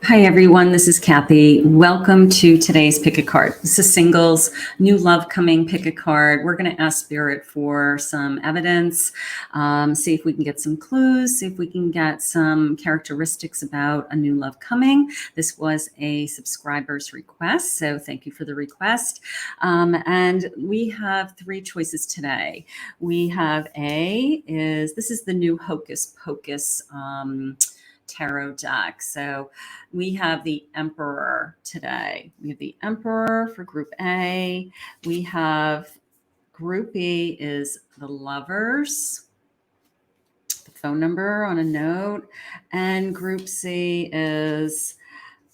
Hi, everyone. This is Kathy. Welcome to today's Pick a Card. This is singles, new love coming, pick a card. We're going to ask Spirit for some evidence, see if we can get some clues, see if we can get some characteristics about a new love coming. This was a subscriber's request, so thank you for the request. And we have three choices today. We have this is the new Hocus Pocus tarot deck. So we have the Emperor today. We have the Emperor for Group A. We have Group B is the Lovers, the phone number on a note, and Group C is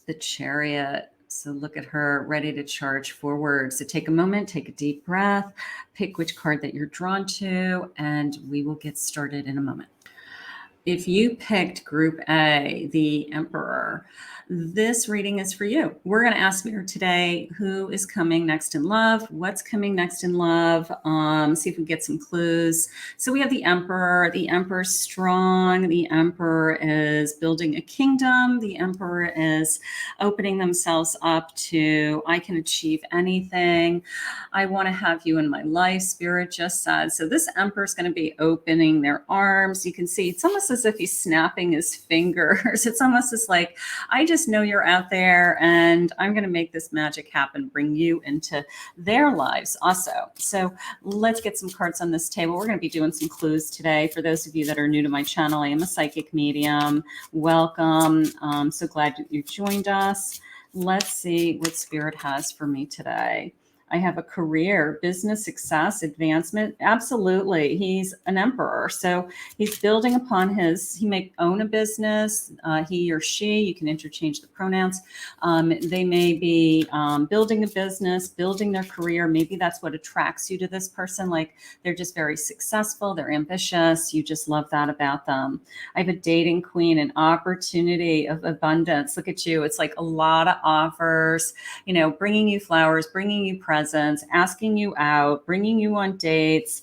the Chariot. So look at her ready to charge forward. So take a moment, take a deep breath, pick which card that you're drawn to, and we will get started in a moment. If you picked Group A, the Emperor, this reading is for you. We're going to ask Spirit today who is coming next in love, what's coming next in love, see if we get some clues. So we have the Emperor. The Emperor's strong. The Emperor is building a kingdom. The Emperor is opening themselves up to, I can achieve anything. I want to have you in my life, Spirit just said. So this Emperor is going to be opening their arms. You can see it's almost as if he's snapping his fingers. It's almost as like, I just know you're out there and I'm going to make this magic happen, bring you into their lives also. So let's get some cards on this table. We're going to be doing some clues today. For those of you that are new to my channel, I am a psychic medium. Welcome. I'm so glad you joined us. Let's see what Spirit has for me today. I have a career, business success, advancement. Absolutely. He's an emperor. So he's building upon he may own a business, he or she, you can interchange the pronouns. They may be building a business, building their career. Maybe that's what attracts you to this person. Like they're just very successful. They're ambitious. You just love that about them. I have a dating queen, an opportunity of abundance. Look at you. It's like a lot of offers, bringing you flowers, bringing you presents, asking you out, bringing you on dates,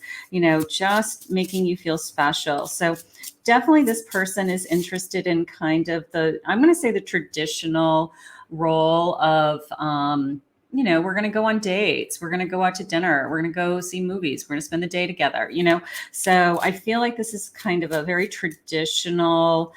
just making you feel special. So definitely this person is interested in kind of I'm going to say the traditional role of, we're going to go on dates. We're going to go out to dinner. We're going to go see movies. We're going to spend the day together, So I feel like this is kind of a very traditional,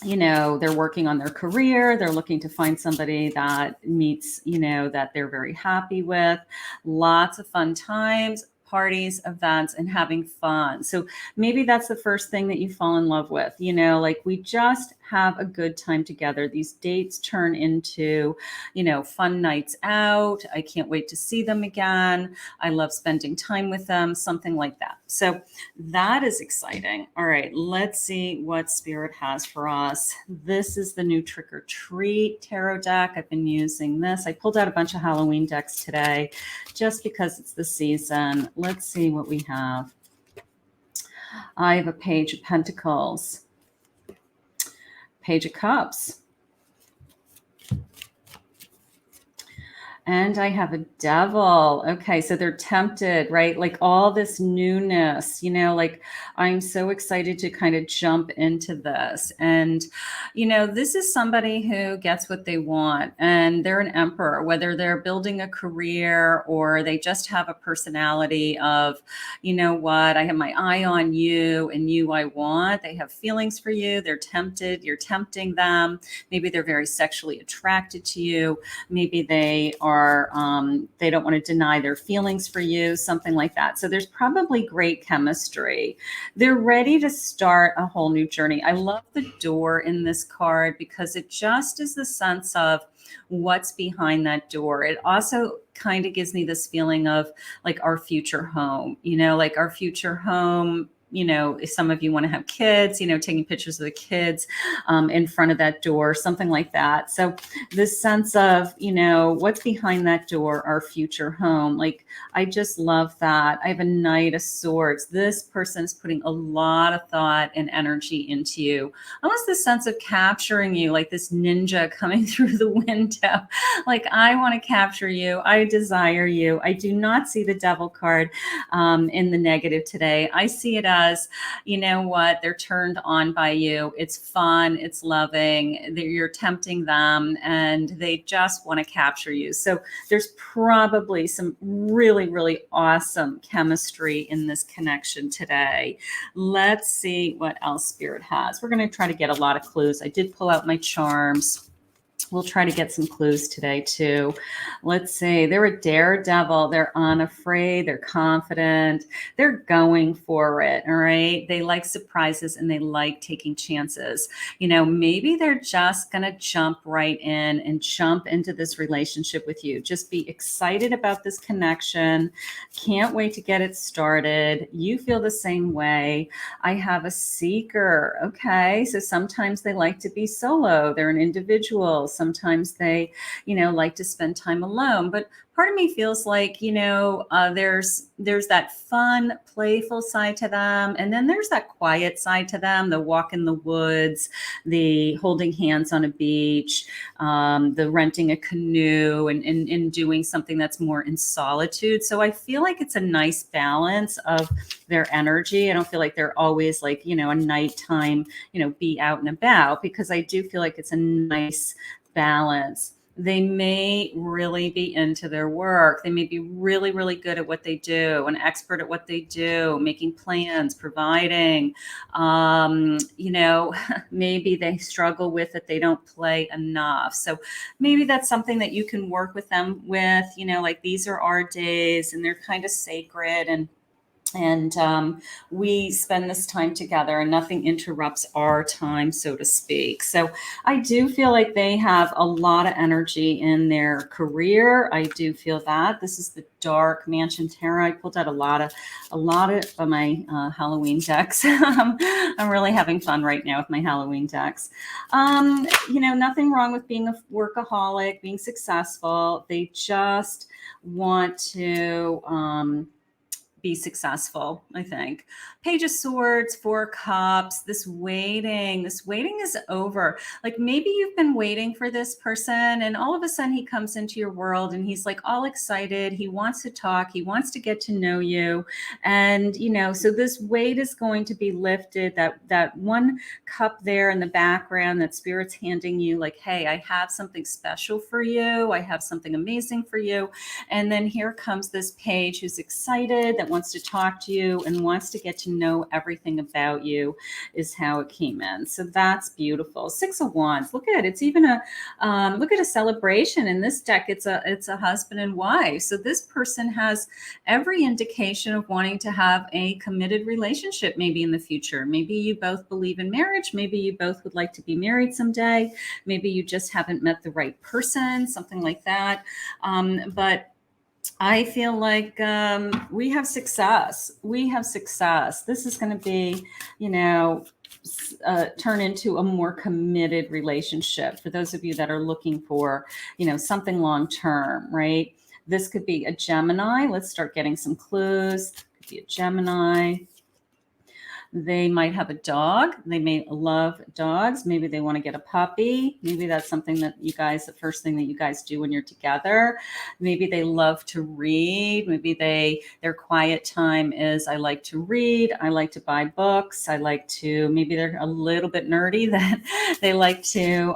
they're working on their career. They're looking to find somebody that meets, that they're very happy with. Lots of fun times, parties, events, and having fun. So maybe that's the first thing that you fall in love with, like we just have a good time together. These dates turn into, fun nights out. I can't wait to see them again. I love spending time with them, something like that. So that is exciting. All right, let's see what Spirit has for us. This is the new Trick or Treat tarot deck. I've been using this. I pulled out a bunch of Halloween decks today just because it's the season. Let's see what we have. I have a Page of Pentacles, Page of Cups, and I have a Devil. Okay, so they're tempted, right? Like all this newness, like I'm so excited to kind of jump into this. And, this is somebody who gets what they want, and they're an emperor, whether they're building a career or they just have a personality of, what, I have my eye on you and you I want. They have feelings for you. They're tempted. You're tempting them. Maybe they're very sexually attracted to you. Maybe they don't want to deny their feelings for you, something like that. So there's probably great chemistry. They're ready to start a whole new journey. I love the door in this card because it just is the sense of what's behind that door. It also kind of gives me this feeling of like our future home, like our future home. If some of you want to have kids, taking pictures of the kids in front of that door, something like that. So this sense of, what's behind that door, our future home. Like, I just love that. I have a Knight of Swords. This person's putting a lot of thought and energy into you. Almost the sense of capturing you, like this ninja coming through the window. Like, I want to capture you. I desire you. I do not see the Devil card in the negative today. I see it as because you know what? They're turned on by you. It's fun. It's loving. You're tempting them and they just want to capture you. So there's probably some really, really awesome chemistry in this connection today. Let's see what else Spirit has. We're going to try to get a lot of clues. I did pull out my charms. We'll try to get some clues today too. Let's see. They're a daredevil. They're unafraid. They're confident. They're going for it. All right. They like surprises and they like taking chances. You know, maybe they're just going to jump right in and jump into this relationship with you. Just be excited about this connection. Can't wait to get it started. You feel the same way. I have a seeker. Okay. So sometimes they like to be solo. They're an individual. Sometimes they, you know, like to spend time alone. But part of me feels like, you know, there's that fun, playful side to them. And then there's that quiet side to them, the walk in the woods, the holding hands on a beach, the renting a canoe and doing something that's more in solitude. So I feel like it's a nice balance of their energy. I don't feel like they're always like, you know, a nighttime, you know, be out and about, because I do feel like it's a nice balance. They may really be into their work. They may be really, really good at what they do, an expert at what they do, making plans, providing. You know, maybe they struggle with it. They don't play enough. So maybe that's something that you can work with them with, you know, like these are our days and they're kind of sacred, and we spend this time together and nothing interrupts our time, so to speak. So I do feel like they have a lot of energy in their career. I do feel that. This is the Dark Mansion Tarot. I pulled out a lot of my Halloween decks. I'm really having fun right now with my Halloween decks. You know, nothing wrong with being a workaholic, being successful. They just want to be successful, I think. Page of Swords, Four Cups, this waiting is over. Like maybe you've been waiting for this person and all of a sudden he comes into your world and he's like all excited. He wants to talk. He wants to get to know you. And, you know, so this weight is going to be lifted. That one cup there in the background that Spirit's handing you, like, hey, I have something special for you. I have something amazing for you. And then here comes this page who's excited, that wants to talk to you and wants to get to know everything about you, is how it came in. So that's beautiful. Six of Wands. Look at it. It's even look at a celebration in this deck. It's a husband and wife. So this person has every indication of wanting to have a committed relationship, maybe in the future. Maybe you both believe in marriage. Maybe you both would like to be married someday. Maybe you just haven't met the right person, something like that. But I feel like we have success. We have success. This is going to be, you know, turn into a more committed relationship for those of you that are looking for, you know, something long term, right? This could be a Gemini. Let's start getting some clues. Could be a Gemini. They might have a dog. They may love dogs. Maybe they want to get a puppy. Maybe that's something that you guys, the first thing that you guys do when you're together. Maybe they love to read. Maybe their quiet time is, I like to read. I like to buy books. Maybe they're a little bit nerdy that they like to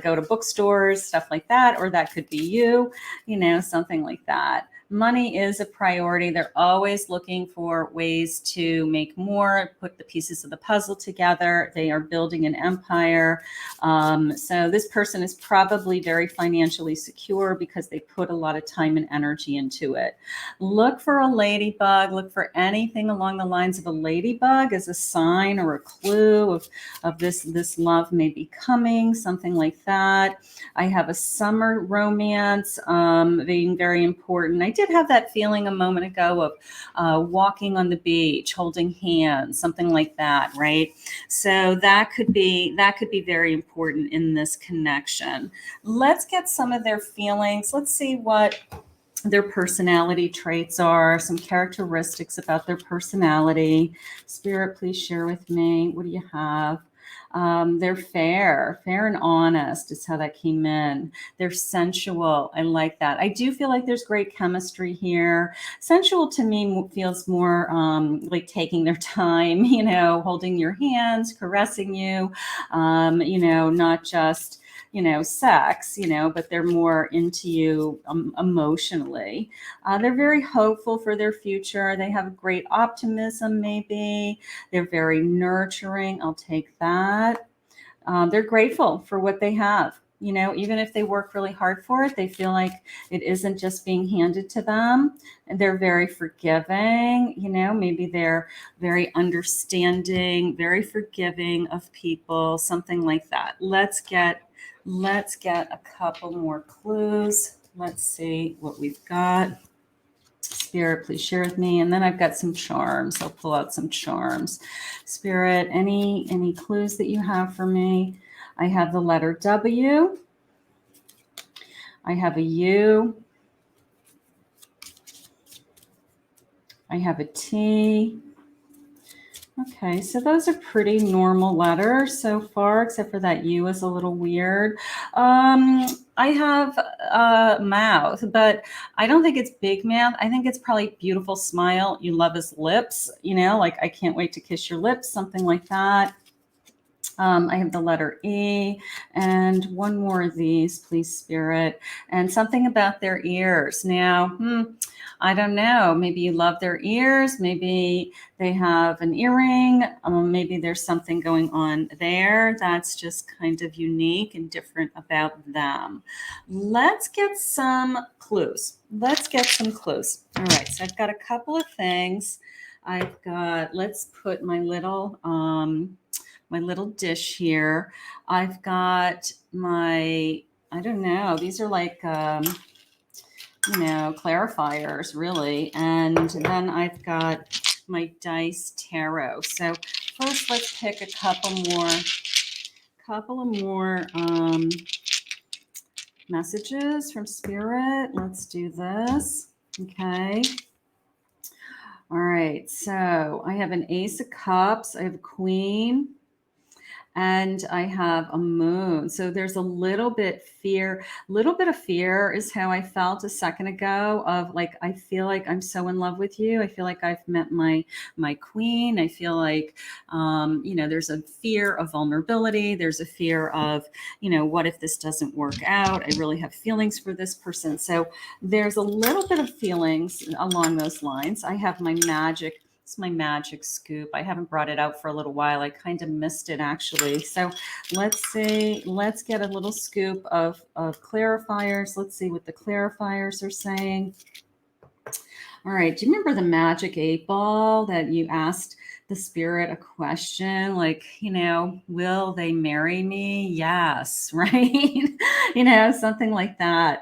go to bookstores, stuff like that. Or that could be you, you know, something like that. Money is a priority. They're always looking for ways to make more, put the pieces of the puzzle together. They are building an empire. So this person is probably very financially secure because they put a lot of time and energy into it. Look for a ladybug. Look for anything along the lines of a ladybug as a sign or a clue of this love may be coming, something like that. I have a summer romance being very important. I did have that feeling a moment ago of walking on the beach, holding hands, something like that, right? So that could be very important in this connection. Let's get some of their feelings. Let's see what their personality traits are, some characteristics about their personality. Spirit, please share with me. What do you have? They're fair and honest is how that came in. They're sensual. I like that. I do feel like there's great chemistry here. Sensual to me feels more like taking their time, you know, holding your hands, caressing you, you know, not just, you know, sex, you know, but they're more into you emotionally. They're very hopeful for their future. They have great optimism, maybe. They're very nurturing. I'll take that. They're grateful for what they have. You know, even if they work really hard for it, they feel like it isn't just being handed to them. And they're very forgiving. You know, maybe they're very understanding, very forgiving of people, something like that. Let's get a couple more clues. Let's see what we've got. Spirit, please share with me. And then I've got some charms. I'll pull out some charms. Spirit, any clues that you have for me? I have the letter W. I have a U. I have a T. Okay, so those are pretty normal letters so far, except for that U is a little weird. I have mouth, but I don't think it's big mouth. I think it's probably beautiful smile. You love his lips, you know, like I can't wait to kiss your lips, something like that. I have the letter E and one more of these, please, Spirit, and something about their ears. Now, I don't know. Maybe you love their ears. Maybe they have an earring. Maybe there's something going on there that's just kind of unique and different about them. Let's get some clues. All right, so I've got a couple of things. Let's put my little dish here. I've got I don't know, these are like, you know, clarifiers really. And then I've got my dice tarot. So first let's pick a couple of more messages from Spirit. Let's do this. Okay. All right. So I have an Ace of Cups. I have a Queen. And I have a moon. So there's a little bit of fear is how I felt a second ago of like, I feel like I'm so in love with you. I feel like I've met my queen. I feel like, you know, there's a fear of vulnerability. There's a fear of, you know, what if this doesn't work out? I really have feelings for this person. So there's a little bit of feelings along those lines. I have my Magick. It's my Magick scoop. I haven't brought it out for a little while. I kind of missed it actually. So let's get a little scoop of clarifiers. Let's see what the clarifiers are saying. All right. Do you remember the Magic 8-ball that you asked the spirit a question like, you know, will they marry me? Yes, right? You know, something like that.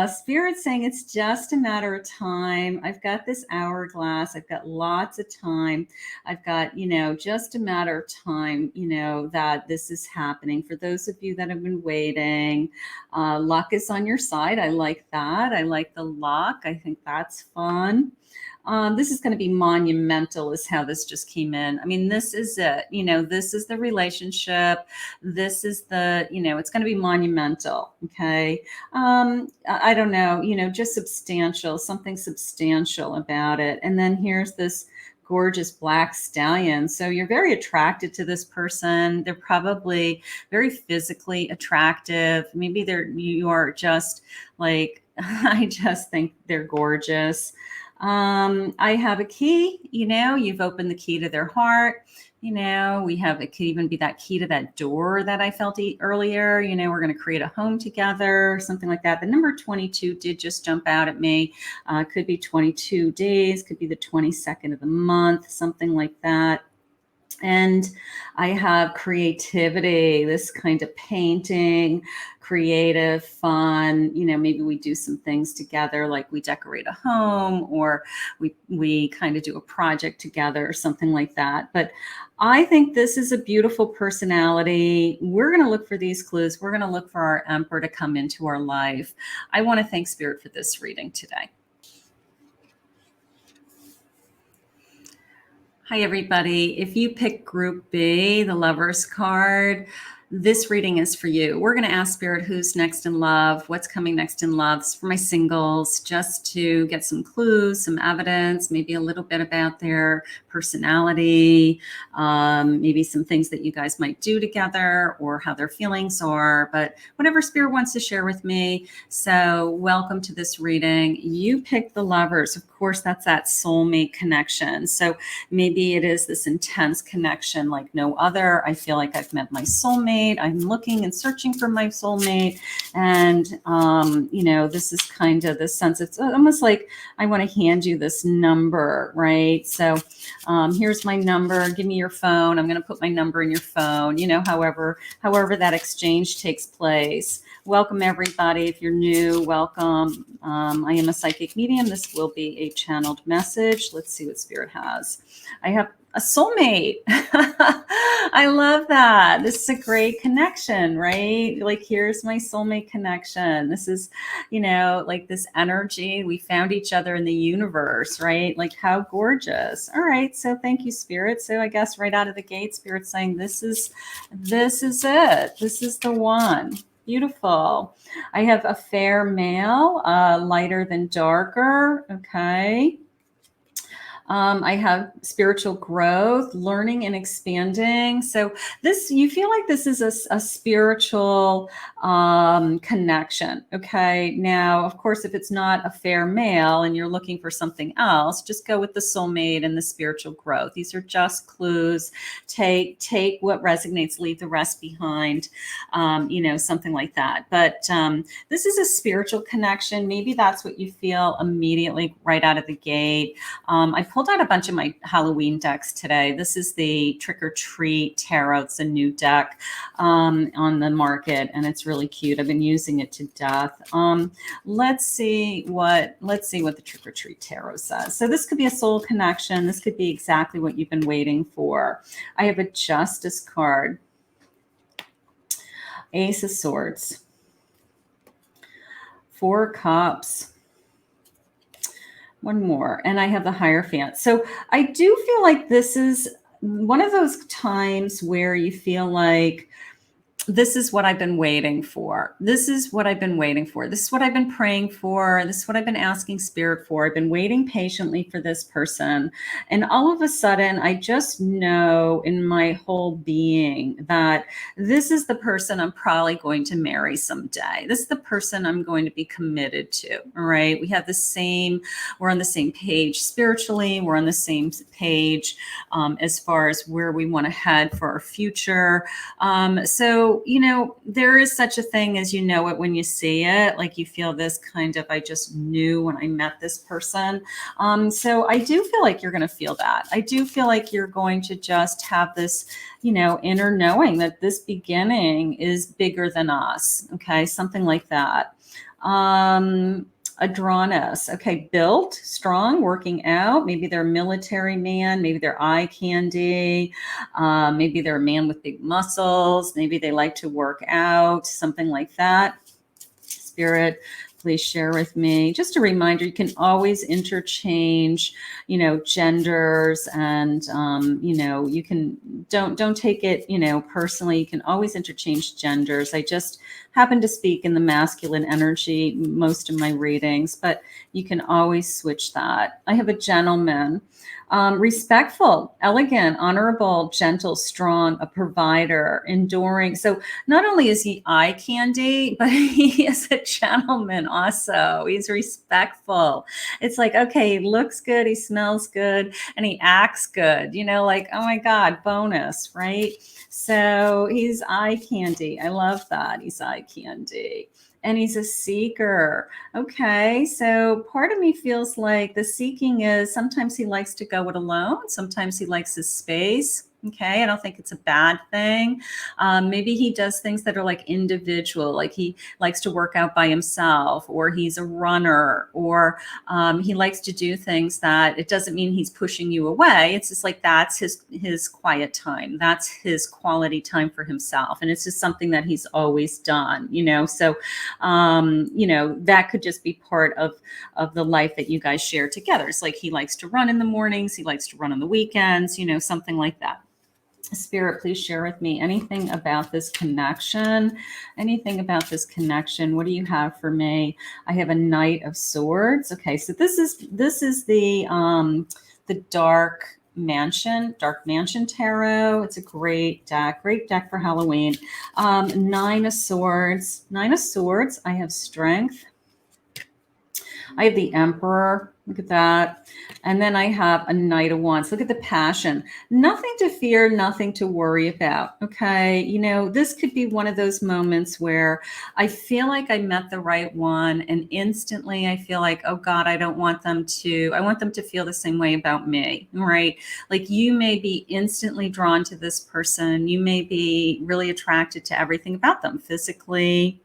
Spirit saying it's just a matter of time. I've got this hourglass. I've got lots of time. I've got, you know, just a matter of time, you know, that this is happening. For those of you that have been waiting, luck is on your side. I like that. I like the luck. I think that's fun. This is going to be monumental is how this just came in. I mean, this is it. You know, this is the relationship. This is the, you know, it's going to be monumental. Okay. I don't know, you know, just substantial, something substantial about it. And then here's this gorgeous black stallion. So you're very attracted to this person. They're probably very physically attractive. Maybe you are just like, I just think they're gorgeous. I have a key, you know, you've opened the key to their heart. You know, it could even be that key to that door that I felt earlier. You know, we're going to create a home together, something like that. The number 22 did just jump out at me. Could be 22 days, could be the 22nd of the month, something like that. And I have creativity, this kind of painting, creative, fun, you know, maybe we do some things together, like we decorate a home or we kind of do a project together or something like that. But I think this is a beautiful personality. We're going to look for these clues. We're going to look for our Emperor to come into our life. I want to thank Spirit for this reading today. Hi, everybody. If you pick Group B, the Lovers card, this reading is for you. We're going to ask Spirit who's next in love, what's coming next in love. It's for my singles, just to get some clues, some evidence, maybe a little bit about their personality, maybe some things that you guys might do together or how their feelings are. But whatever Spirit wants to share with me. So welcome to this reading. You pick the Lovers. Of course, that's that soulmate connection. So maybe it is this intense connection like no other. I feel like I've met my soulmate. I'm looking and searching for my soulmate. And, this is kind of the sense. It's almost like I want to hand you this number, right? So here's my number. Give me your phone. I'm going to put my number in your phone, however that exchange takes place. Welcome, everybody. If you're new, welcome. I am a psychic medium. This will be a channeled message. Let's see what Spirit has. I have a soulmate. I love that. This is a great connection, right? Like, here's my soulmate connection. This is, like this energy. We found each other in the universe, right? Like, how gorgeous. All right. So thank you, Spirit. So I guess right out of the gate, Spirit's saying, this is it. This is the one. Beautiful. I have a fair male, lighter than darker. Okay. I have spiritual growth, learning and expanding. So you feel like this is a spiritual connection. Okay. Now, of course, if it's not a fair male and you're looking for something else, just go with the soulmate and the spiritual growth. These are just clues. Take what resonates, leave the rest behind, something like that. But this is a spiritual connection. Maybe that's what you feel immediately right out of the gate. I pulled out a bunch of my Halloween decks today. This is the Trick or Treat Tarot. It's a new deck on the market, and it's really cute. I've been using it to death. Let's see what the Trick or Treat Tarot says. So this could be a soul connection. This could be exactly what you've been waiting for. I have a Justice card, Ace of Swords, Four Cups, one more, and I have the Hierophant. So I do feel like this is one of those times where you feel like this is what I've been waiting for. This is what I've been waiting for. This is what I've been praying for. This is what I've been asking Spirit for. I've been waiting patiently for this person. And all of a sudden, I just know in my whole being that this is the person I'm probably going to marry someday. This is the person I'm going to be committed to. All right. We're on the same page spiritually. We're on the same page as far as where we want to head for our future. So, there is such a thing as you know it when you see it, like you feel this kind of, I just knew when I met this person. So I do feel like you're going to feel that. I do feel like you're going to just have this, inner knowing that this beginning is bigger than us. Okay. Something like that. Adronis. Okay. Built, strong, working out. Maybe they're a military man. Maybe they're eye candy. Maybe they're a man with big muscles. Maybe they like to work out, something like that. Spirit, please share with me. Just a reminder, you can always interchange, genders, and, you can, don't take it, personally. You can always interchange genders. I just happen to speak in the masculine energy most of my readings, but you can always switch that. I have a gentleman. Respectful, elegant, honorable, gentle, strong, a provider, enduring. So not only is he eye candy, but he is a gentleman also. He's respectful. It's like, okay, he looks good, he smells good, and he acts good. Like, oh my God, bonus, right? So he's eye candy. I love that. He's eye candy. And he's a seeker. Okay, so part of me feels like the seeking is sometimes he likes to go it alone. Sometimes he likes his space. Okay, I don't think it's a bad thing. Maybe he does things that are like individual, like he likes to work out by himself, or he's a runner, or he likes to do things that it doesn't mean he's pushing you away. It's just like that's his quiet time. That's his quality time for himself, and it's just something that he's always done. So that could just be part of the life that you guys share together. It's like he likes to run in the mornings, he likes to run on the weekends, something like that. Spirit, please share with me anything about this connection. Anything about this connection. What do you have for me? I have a Knight of Swords. Okay, so this is the Dark Mansion Tarot. It's a great deck for Halloween. Nine of Swords. I have Strength. I have the Emperor. Look at that. And then I have a Knight of Wands. Look at the passion. Nothing to fear, nothing to worry about. Okay. This could be one of those moments where I feel like I met the right one, and instantly I feel like, oh God, I want them to feel the same way about me. Right. Like you may be instantly drawn to this person. You may be really attracted to everything about them physically.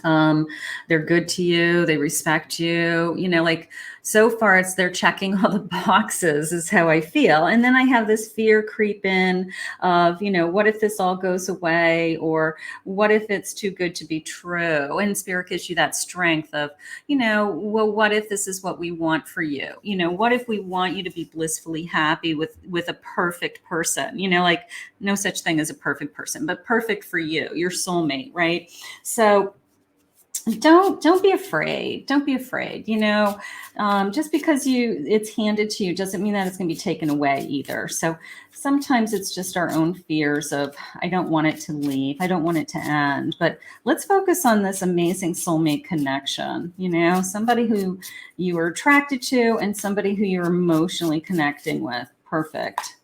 They're good to you. They respect you, like so far they're checking all the boxes is how I feel. And then I have this fear creep in of, what if this all goes away, or what if it's too good to be true? And Spirit gives you that strength of, well, what if this is what we want for you? What if we want you to be blissfully happy with a perfect person, like no such thing as a perfect person, but perfect for you, your soulmate. Right. So don't be afraid. Don't be afraid. Just because it's handed to you doesn't mean that it's going to be taken away either. So sometimes it's just our own fears of, I don't want it to leave. I don't want it to end. But let's focus on this amazing soulmate connection. Somebody who you are attracted to and somebody who you're emotionally connecting with. Perfect.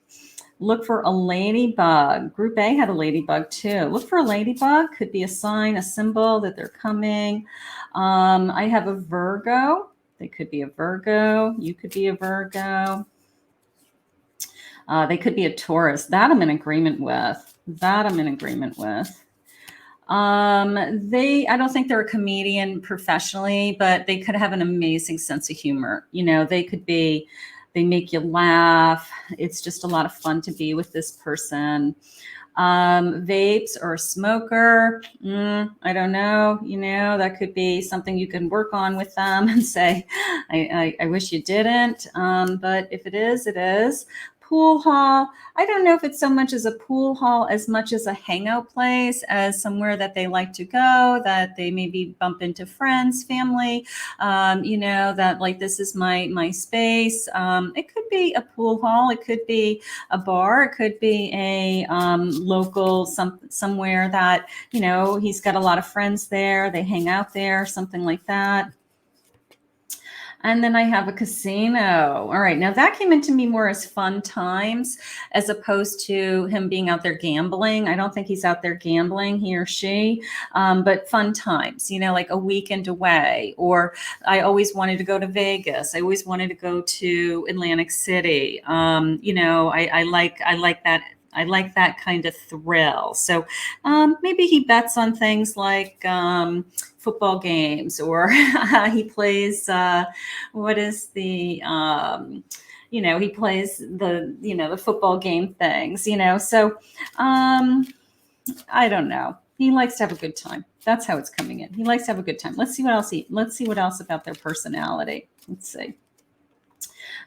Look for a ladybug. Group A had a ladybug too. Look for a ladybug. Could be a sign, a symbol that they're coming. I have a Virgo. They could be a Virgo. You could be a Virgo. They could be a Taurus. That I'm in agreement with. I don't think they're a comedian professionally, but they could have an amazing sense of humor. They make you laugh. It's just a lot of fun to be with this person. Vapes or a smoker. I don't know. That could be something you can work on with them and say, I wish you didn't. But if it is, it is. Pool hall. I don't know if it's so much as a pool hall as much as a hangout place, as somewhere that they like to go, that they maybe bump into friends, family, that like, this is my space. It could be a pool hall. It could be a bar. It could be a local somewhere that, he's got a lot of friends there. They hang out there, something like that. And then I have a casino. All right. Now that came into me more as fun times as opposed to him being out there gambling. I don't think he's out there gambling, he or she, but fun times, like a weekend away. Or I always wanted to go to Vegas. I always wanted to go to Atlantic City. I like that. I like that kind of thrill. So maybe he bets on things like football games, or he plays, what is the, he plays the football game things, So I don't know. He likes to have a good time. That's how it's coming in. He likes to have a good time. Let's see what else about their personality. Let's see.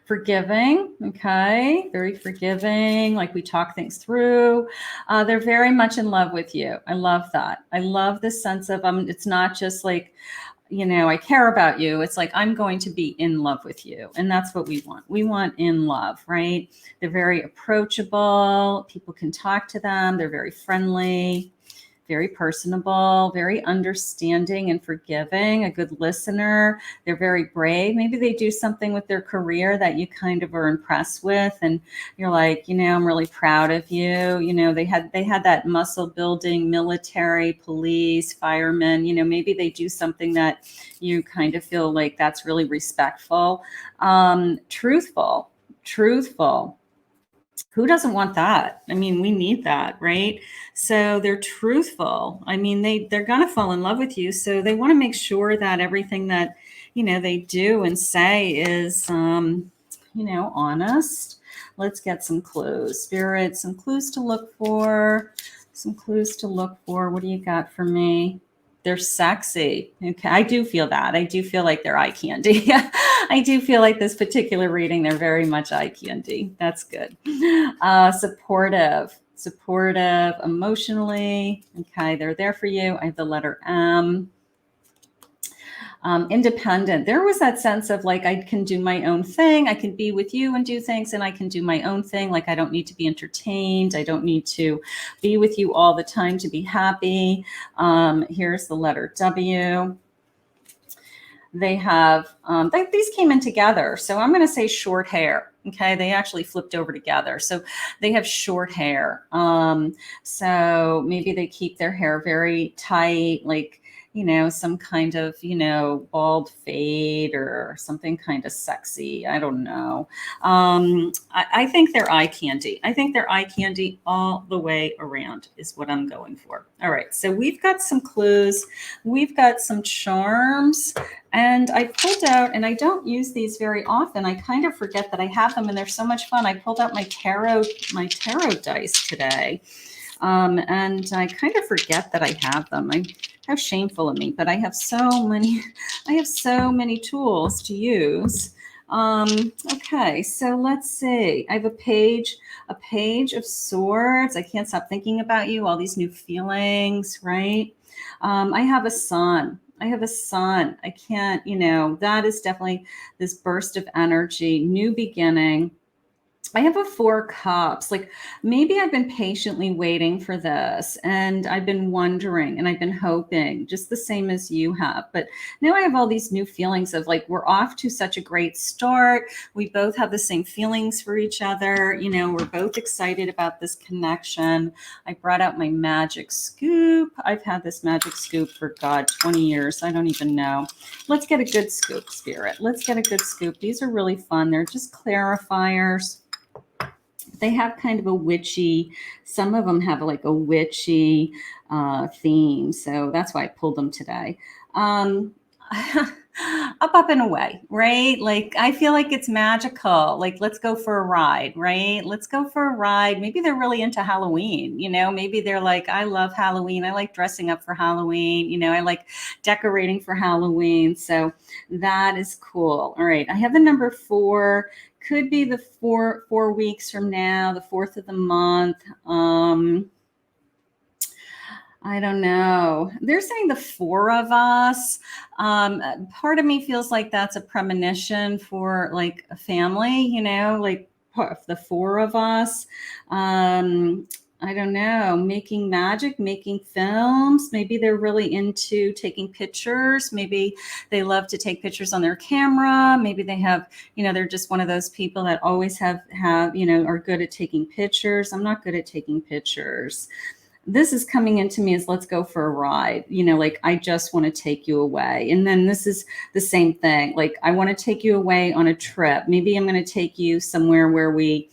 Forgiving. Okay. Very forgiving. Like we talk things through. They're very much in love with you. I love that. I love the sense of, it's not just like, I care about you. It's like, I'm going to be in love with you. And that's what we want. We want in love, right? They're very approachable. People can talk to them. They're very friendly. Very personable, very understanding and forgiving, a good listener. They're very brave. Maybe they do something with their career that you kind of are impressed with. And you're like, I'm really proud of you. They had that muscle building, military, police, firemen, maybe they do something that you kind of feel like that's really respectful. Truthful. Who doesn't want that? I mean, we need that, right? So they're truthful. I mean, they're gonna fall in love with you, so they want to make sure that everything that they do and say is honest. Let's get some clues, Spirit. Some clues to look for. Some clues to look for. What do you got for me? They're sexy. Okay, I do feel that. I do feel like they're eye candy. I do feel like this particular reading, they're very much eye candy. That's good. Supportive emotionally. Okay, they're there for you. I have the letter M. Independent. There was that sense of like, I can do my own thing. I can be with you and do things, and I can do my own thing. Like, I don't need to be entertained. I don't need to be with you all the time to be happy. Here's the letter W. They have, these came in together. So I'm going to say short hair. Okay. They actually flipped over together. So they have short hair. So maybe they keep their hair very tight, like, some kind of, bald fade or something kind of sexy. I don't know. I think they're eye candy. I think they're eye candy all the way around is what I'm going for. All right. So we've got some clues. We've got some charms. And I pulled out, and I don't use these very often. I kind of forget that I have them, and they're so much fun. I pulled out my tarot dice today. And I kind of forget that I have them. How shameful of me, but I have so many tools to use. Okay, so let's see. I have a page of swords. I can't stop thinking about you, all these new feelings, right? I have a sun. I can't, that is definitely this burst of energy, new beginning. I have a 4 cups. Like, maybe I've been patiently waiting for this, and I've been wondering and I've been hoping, just the same as you have. But now I have all these new feelings of like, we're off to such a great start. We both have the same feelings for each other. We're both excited about this connection. I brought out my magic scoop. I've had this magic scoop for 20 years. I don't even know. Let's get a good scoop, Spirit. Let's get a good scoop. These are really fun. They're just clarifiers. They have kind of a witchy, some of them have like a witchy theme. So that's why I pulled them today. Up and away, right? Like, I feel like it's magical. Like, let's go for a ride, right? Let's go for a ride. Maybe they're really into Halloween, maybe they're like, I love Halloween. I like dressing up for Halloween. I like decorating for Halloween. So that is cool. All right. I have the number 4. Could be the 4 weeks from now, the 4th of the month. I don't know. They're saying the 4 of us. Part of me feels like that's a premonition for like a family, like the 4 of us. I don't know, making magic, making films. Maybe they're really into taking pictures. Maybe they love to take pictures on their camera. Maybe they have, they're just one of those people that always have, are good at taking pictures. I'm not good at taking pictures. This is coming into me as let's go for a ride, like I just want to take you away. And then this is the same thing. Like, I want to take you away on a trip. Maybe I'm going to take you somewhere where we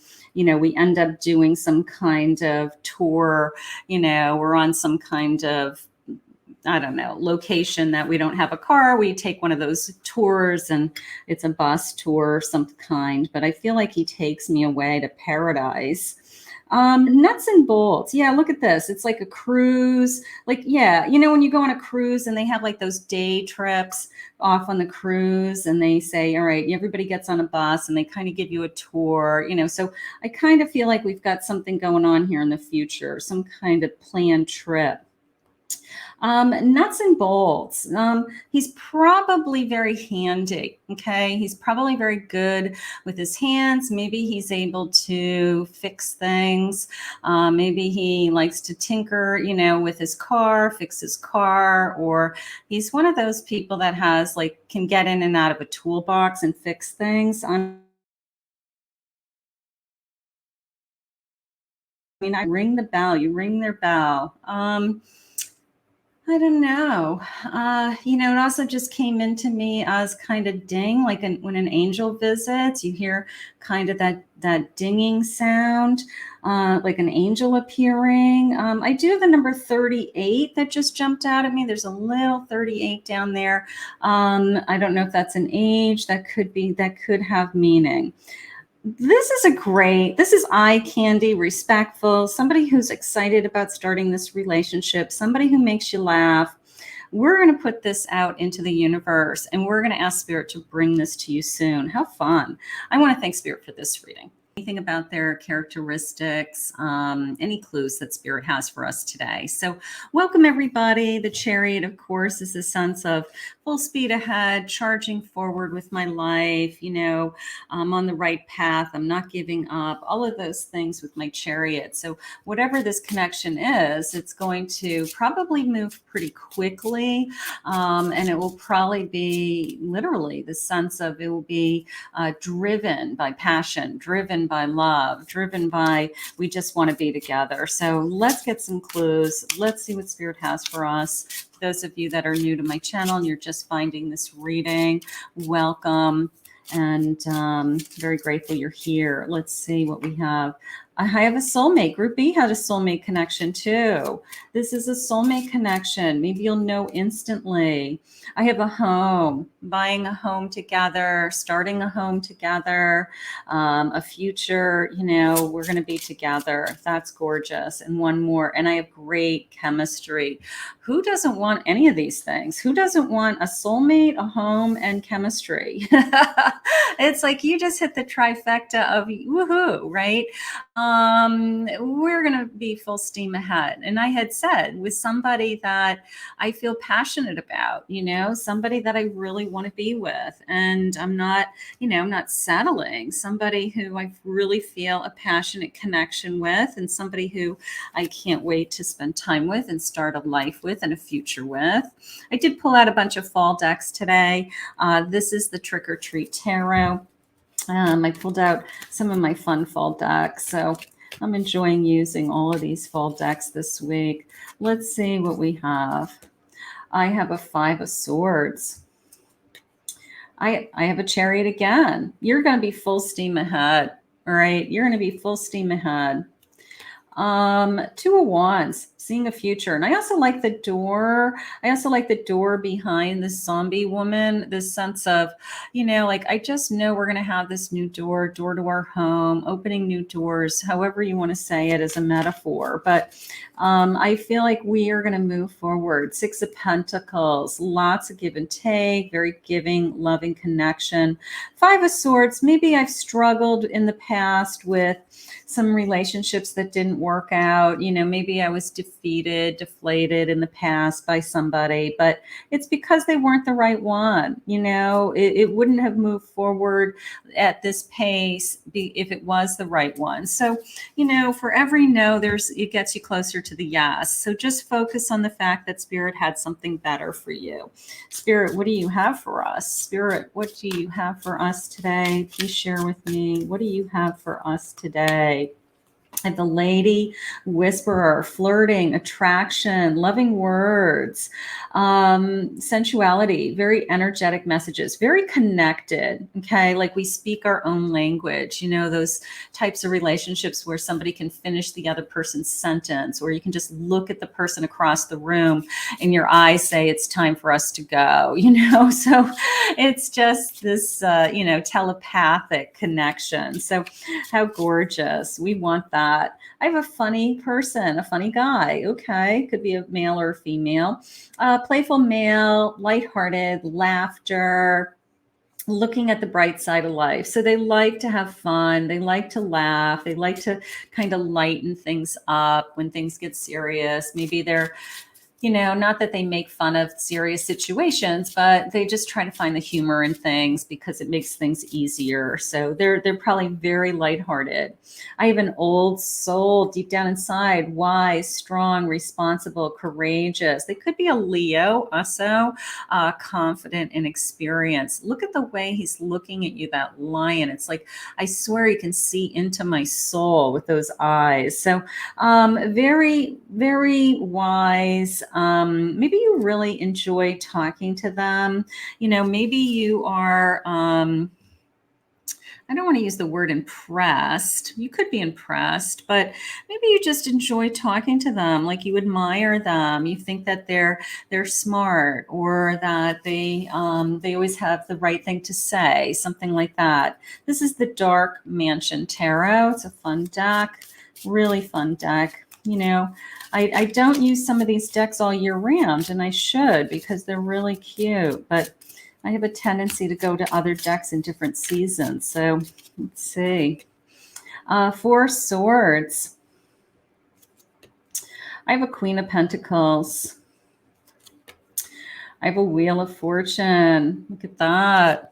end up doing some kind of tour, we're on some kind of, I don't know, location that we don't have a car. We take one of those tours, and it's a bus tour of some kind, but I feel like he takes me away to paradise. Nuts and bolts. Yeah, look at this. It's like a cruise. Like, yeah, when you go on a cruise and they have like those day trips off on the cruise, and they say, all right, everybody gets on a bus, and they kind of give you a tour, so I kind of feel like we've got something going on here in the future, some kind of planned trip. Nuts and bolts. He's probably very handy. Okay. He's probably very good with his hands. Maybe he's able to fix things. Maybe he likes to tinker, with his car, fix his car, or he's one of those people that has like, can get in and out of a toolbox and fix things. I ring the bell, you ring their bell. I don't know. It also just came into me as kind of ding, like when an angel visits, you hear kind of that dinging sound, like an angel appearing. I do have the number 38 that just jumped out at me. There's a little 38 down there. I don't know if that's an age. That could have meaning. This is eye candy, respectful, somebody who's excited about starting this relationship, somebody who makes you laugh. We're going to put this out into the universe and we're going to ask Spirit to bring this to you soon. How fun. I want to thank Spirit for this reading. Anything about their characteristics, any clues that Spirit has for us today. So welcome everybody. The Chariot, of course, is a sense of full speed ahead, charging forward with my life. I'm on the right path. I'm not giving up, all of those things with my Chariot. So whatever this connection is, it's going to probably move pretty quickly. And it will probably be literally the sense of it will be driven by passion, driven by love, driven by we just want to be together. So let's get some clues. Let's see what Spirit has for us. For those of you that are new to my channel and you're just finding this reading, welcome. And very grateful you're here. Let's see what we have. I have a soulmate. Group B had a soulmate connection too. This is a soulmate connection. Maybe you'll know instantly. I have a home, buying a home together, starting a home together, a future, we're going to be together. That's gorgeous. And one more. And I have great chemistry. Who doesn't want any of these things? Who doesn't want a soulmate, a home, and chemistry? It's like you just hit the trifecta of woohoo, right? We're going to be full steam ahead. And I had said with somebody that I feel passionate about, somebody that I really want to be with. And I'm not settling, somebody who I really feel a passionate connection with, and somebody who I can't wait to spend time with and start a life with and a future with. I did pull out a bunch of fall decks today. This is the Trick or Treat Tarot. I pulled out some of my fun fall decks, so I'm enjoying using all of these fall decks this week. Let's see what we have. I have a 5 of Swords. I have a Chariot again. You're going to be full steam ahead, all right? You're going to be full steam ahead. 2 of Wands, seeing a future. And I also like the door. I also like the door behind this zombie woman, this sense of, like, I just know we're going to have this new door to our home, opening new doors, however you want to say it as a metaphor. But I feel like we are going to move forward. 6 of Pentacles, lots of give and take, very giving, loving connection. 5 of Swords, maybe I've struggled in the past with some relationships that didn't work out. Maybe I was defeated, deflated in the past by somebody, but it's because they weren't the right one. It wouldn't have moved forward at this pace if it was the right one. So, for every no, it gets you closer to the yes. So just focus on the fact that Spirit had something better for you. Spirit, what do you have for us? Spirit, what do you have for us today? Please share with me. What do you have for us today? And the Lady Whisperer, flirting, attraction, loving words, sensuality, very energetic messages, very connected. Okay. Like we speak our own language, those types of relationships where somebody can finish the other person's sentence, or you can just look at the person across the room and your eyes say, it's time for us to go, so it's just this, telepathic connection. So how gorgeous. We want that. I have a funny person, a funny guy. Okay. Could be a male or a female. Playful male, lighthearted, laughter, looking at the bright side of life. So they like to have fun. They like to laugh. They like to kind of lighten things up when things get serious. Maybe they're, not that they make fun of serious situations, but they just try to find the humor in things because it makes things easier. So they're probably very lighthearted. I have an old soul deep down inside, wise, strong, responsible, courageous. They could be a Leo, also confident and experienced. Look at the way he's looking at you, that lion. It's like, I swear he can see into my soul with those eyes. So very, very wise, maybe you really enjoy talking to them. You know, maybe you are, I don't want to use the word impressed. You could be impressed, but maybe you just enjoy talking to them, like you admire them. You think that they're smart, or that they always have the right thing to say, something like that. This is the Dark Mansion Tarot. It's a fun deck, really fun deck. You know, I don't use some of these decks all year round, and I should, because they're really cute, but I have a tendency to go to other decks in different seasons. So let's see. Four Swords. I have a Queen of Pentacles. I have a Wheel of Fortune. Look at that.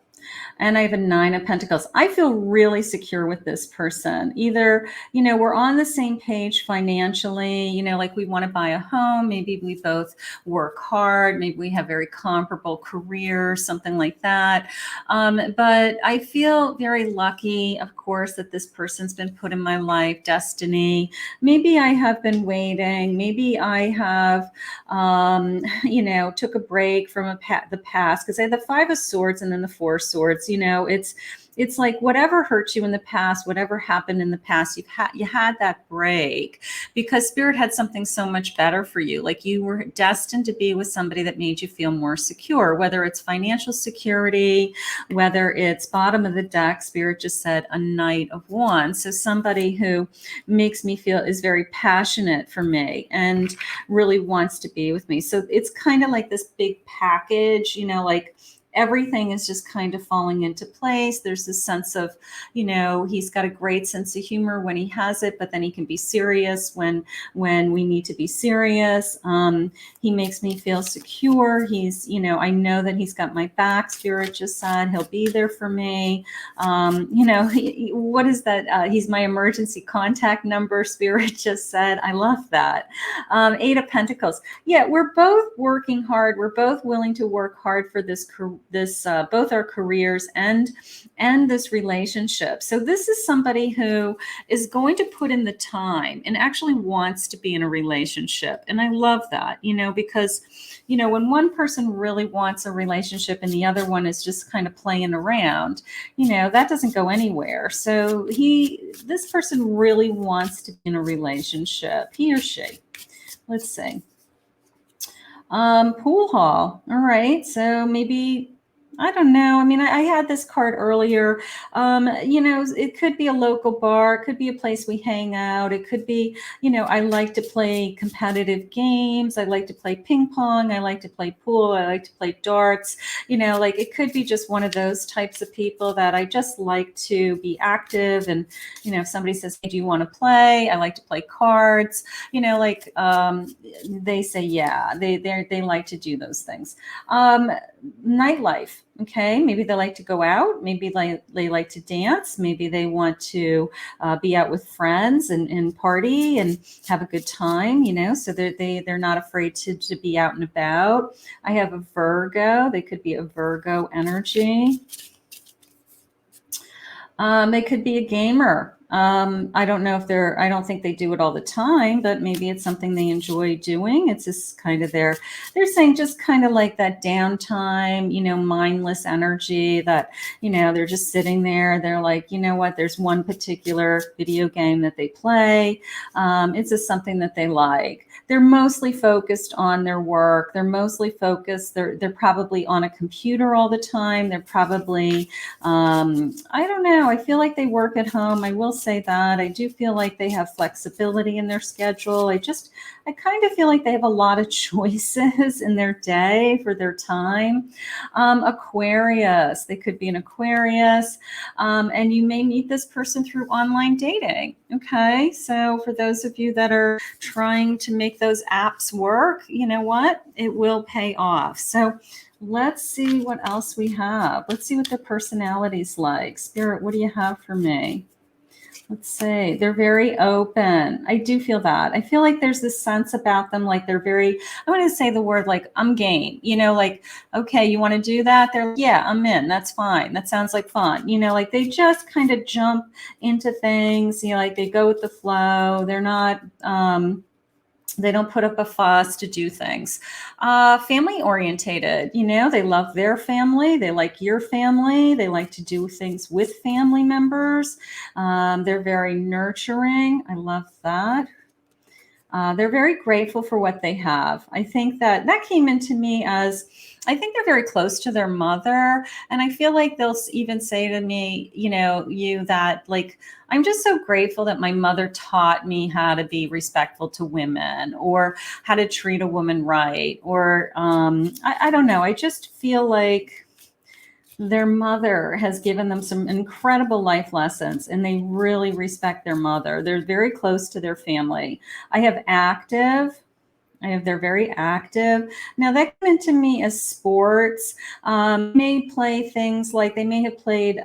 And I have a Nine of Pentacles. I feel really secure with this person. Either, you know, we're on the same page financially, you know, like we want to buy a home. Maybe we both work hard. Maybe we have very comparable careers, something like that. But I feel very lucky, of course, that this person's been put in my life, destiny. Maybe I have been waiting. Maybe I have, you know, took a break from the past, because I had the Five of Swords and then the Four Swords. You know, it's like whatever hurt you in the past, whatever happened in the past, you had that break because Spirit had something so much better for you. Like you were destined to be with somebody that made you feel more secure, whether it's financial security, whether it's bottom of the deck. Spirit just said a Knight of Wands. So somebody who makes me feel is very passionate for me and really wants to be with me. So it's kind of like this big package, you know, like everything is just kind of falling into place. There's this sense of, you know, he's got a great sense of humor when he has it, but then he can be serious when we need to be serious. He makes me feel secure. He's, you know, I know that he's got my back. Spirit just said he'll be there for me. You know, what is that? He's my emergency contact number. Spirit just said, I love that. Eight of Pentacles. Yeah, we're both working hard. We're both willing to work hard for this both our careers and this relationship. So this is somebody who is going to put in the time and actually wants to be in a relationship. And I love that, you know, because, you know, when one person really wants a relationship and the other one is just kind of playing around, you know, that doesn't go anywhere. So this person really wants to be in a relationship, he or she. Let's see. Pool hall. All right. So maybe, I don't know. I mean, I had this card earlier. You know, it could be a local bar. It could be a place we hang out. It could be, you know, I like to play competitive games. I like to play ping pong. I like to play pool. I like to play darts. You know, like it could be just one of those types of people that I just like to be active. And, you know, if somebody says, hey, do you want to play? I like to play cards. You know, like they say, yeah, they like to do those things. Nightlife. Okay, maybe they like to go out. Maybe they like to dance. Maybe they want to be out with friends and party and have a good time, you know, so they're not afraid to be out and about. I have a Virgo. They could be a Virgo energy. They could be a gamer. I don't know if I don't think they do it all the time, but maybe it's something they enjoy doing. It's just kind of they're saying just kind of like that downtime, you know, mindless energy that, you know, they're just sitting there. They're like, you know what, there's one particular video game that they play. It's just something that they like. They're mostly focused on their work. They're mostly focused. They're probably on a computer all the time. They're probably, I don't know. I feel like they work at home. I will say that. I do feel like they have flexibility in their schedule. I kind of feel like they have a lot of choices in their day for their time. Aquarius. They could be an Aquarius. And you may meet this person through online dating. Okay. So for those of you that are trying to make those apps work, you know what? It will pay off. So let's see what else we have. Let's see what their personality's like. Spirit, what do you have for me? Let's see. They're very open. I do feel that. I feel like there's this sense about them, like they're very, I want to say the word like, I'm game, you know, like, okay, you want to do that? They're like, yeah, I'm in. That's fine. That sounds like fun. You know, like they just kind of jump into things, you know, like they go with the flow. They're not, They don't put up a fuss to do things. Family orientated, they love their family. They like your family. They like to do things with family members. They're very nurturing. I love that. They're very grateful for what they have. I think that came into me as, I think they're very close to their mother. And I feel like they'll even say to me, that like, I'm just so grateful that my mother taught me how to be respectful to women, or how to treat a woman right. Or I don't know. I just feel like their mother has given them some incredible life lessons, and they really respect their mother. They're very close to their family. They're very active. Now that came into me as sports. May play things like, they may have played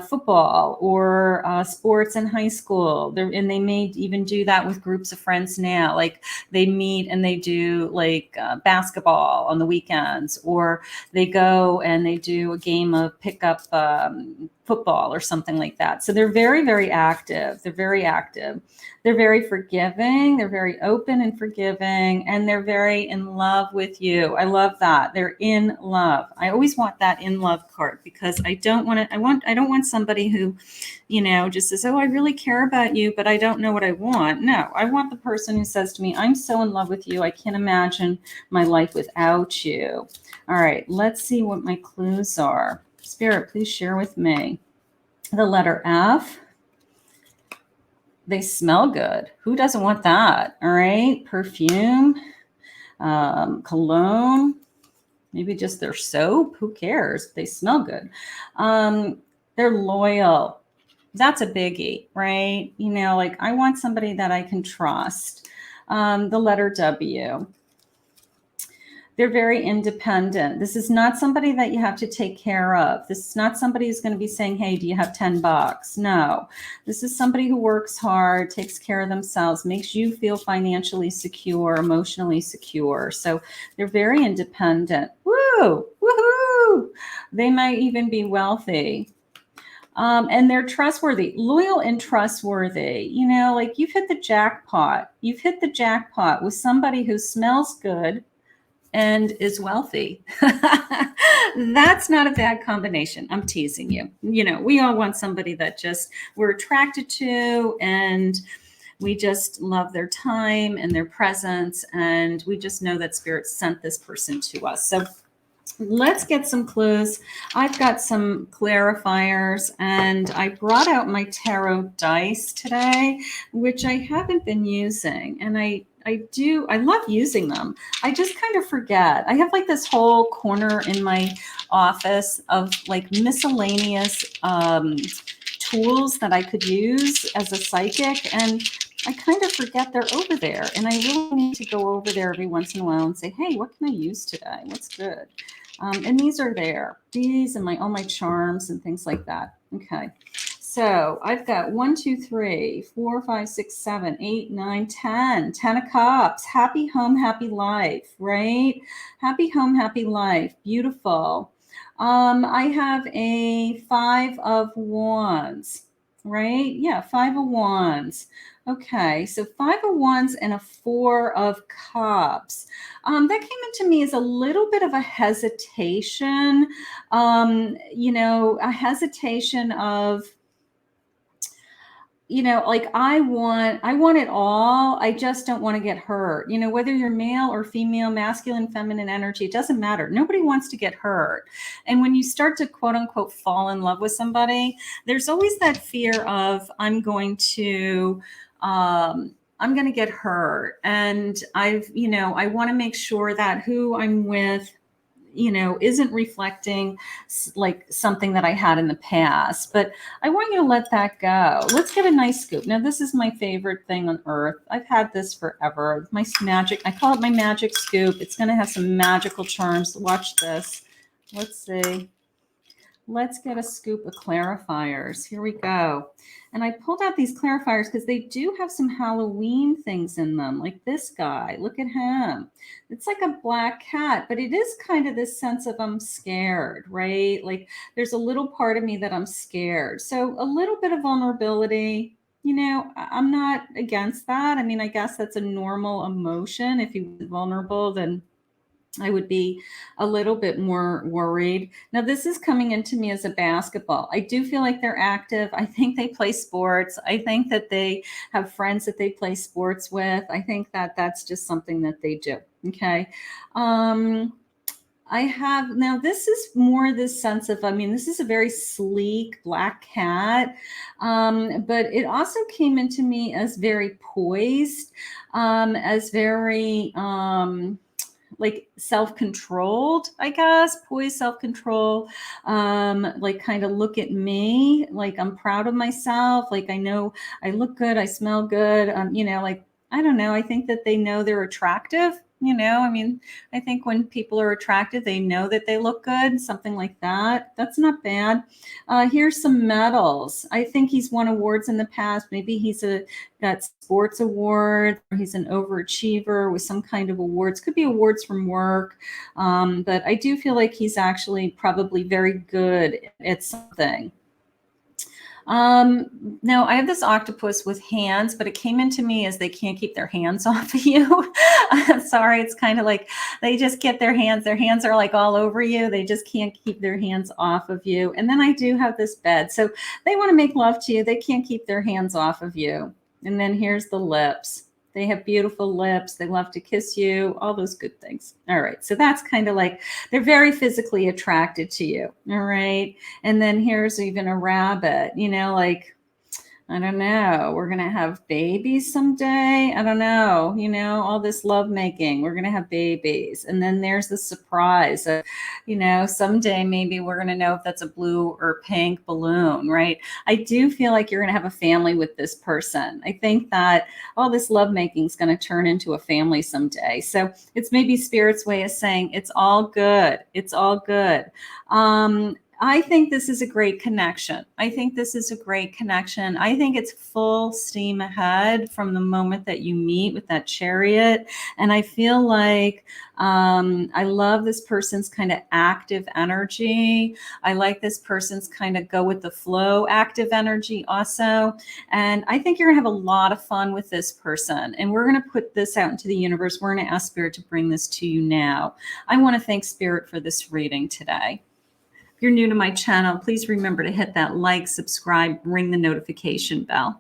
football or sports in high school. And they may even do that with groups of friends now. Like they meet and they do like basketball on the weekends, or they go and they do a game of pickup football or something like that. So they're very, very active. They're very active. They're very forgiving. They're very open and forgiving, and they're very in love with you. I love that. They're in love. I always want that in love card, because I don't want somebody who, just says, oh, I really care about you, but I don't know what I want. No, I want the person who says to me, I'm so in love with you. I can't imagine my life without you. All right, let's see what my clues are. Spirit, please share with me. The letter F. They smell good. Who doesn't want that? All right. Perfume, cologne, maybe just their soap. Who cares? They smell good. They're loyal. That's a biggie, right? Like I want somebody that I can trust. The letter W. They're very independent. This is not somebody that you have to take care of. This is not somebody who's going to be saying, hey, do you have $10? No, this is somebody who works hard, takes care of themselves, makes you feel financially secure, emotionally secure. So they're very independent. Woo, woohoo. They might even be wealthy. And they're trustworthy, loyal and trustworthy. Like you've hit the jackpot. You've hit the jackpot with somebody who smells good and is wealthy. That's not a bad combination. I'm teasing you. We all want somebody that just we're attracted to, and we just love their time and their presence. And we just know that Spirit sent this person to us. So let's get some clues. I've got some clarifiers, and I brought out my tarot dice today, which I haven't been using. And I love using them. I just kind of forget. I have like this whole corner in my office of like miscellaneous tools that I could use as a psychic. And I kind of forget they're over there. And I really need to go over there every once in a while and say, hey, what can I use today? What's good? And these are there. These and all my charms and things like that. Okay. So I've got 1, 2, 3, 4, 5, 6, 7, 8, 9, 10. 10 of Cups. Happy home, happy life, right? Happy home, happy life. Beautiful. I have a 5 of Wands, right? Yeah, 5 of Wands. Okay, so 5 of Wands and a 4 of Cups. That came into me as a little bit of a hesitation, a hesitation of, like I want it all. I just don't want to get hurt. Whether you're male or female, masculine, feminine energy, it doesn't matter. Nobody wants to get hurt. And when you start to quote unquote fall in love with somebody, there's always that fear of I'm going to get hurt. And I want to make sure that who I'm with, isn't reflecting like something that I had in the past, but I want you to let that go. Let's get a nice scoop. Now, this is my favorite thing on earth. I've had this forever. My magic, I call it my magic scoop. It's going to have some magical charms. Watch this. Let's see. Let's get a scoop of clarifiers. Here we go. And I pulled out these clarifiers because they do have some Halloween things in them, like this guy. Look at him. It's like a black cat, but it is kind of this sense of I'm scared, right? Like there's a little part of me that I'm scared. So a little bit of vulnerability, you know, I'm not against that. I mean, I guess that's a normal emotion. If he was vulnerable, then I would be a little bit more worried. Now, this is coming into me as a basketball. I do feel like they're active. I think they play sports. I think that they have friends that they play sports with. I think that that's just something that they do. Okay. I have now, this is more this sense of, I mean, this is a very sleek black cat, but it also came into me as very poised, as very, like self-controlled, I guess, poised, self-control, like kind of look at me, like I'm proud of myself, like I know I look good, I smell good, you know, like I don't know, I think that they know they're attractive. You know, I mean, I think when people are attracted, they know that they look good, something like that. That's not bad. Here's some medals. I think he's won awards in the past. Maybe he's got sports awards, or he's an overachiever with some kind of awards. Could be awards from work. But I do feel like he's actually probably very good at something. No, I have this octopus with hands, but it came into me as they can't keep their hands off of you. Sorry, it's kind of like they just get their hands are like all over you. They just can't keep their hands off of you. And then I do have this bed. So they want to make love to you. They can't keep their hands off of you. And then here's the lips. They have beautiful lips. They love to kiss you, all those good things. All right. So that's kind of like they're very physically attracted to you. All right. And then here's even a rabbit, you know, like, I don't know. We're going to have babies someday. I don't know. You know, all this love making. We're going to have babies. And then there's the surprise. You know, someday maybe we're going to know if that's a blue or pink balloon, right? I do feel like you're going to have a family with this person. I think that all this love making is going to turn into a family someday. So it's maybe Spirit's way of saying it's all good. It's all good. I think this is a great connection. I think this is a great connection. I think it's full steam ahead from the moment that you meet with that chariot. And I feel like I love this person's kind of active energy. I like this person's kind of go with the flow active energy also. And I think you're going to have a lot of fun with this person. And we're going to put this out into the universe. We're going to ask Spirit to bring this to you now. I want to thank Spirit for this reading today. If you're new to my channel, please remember to hit that like, subscribe, ring the notification bell.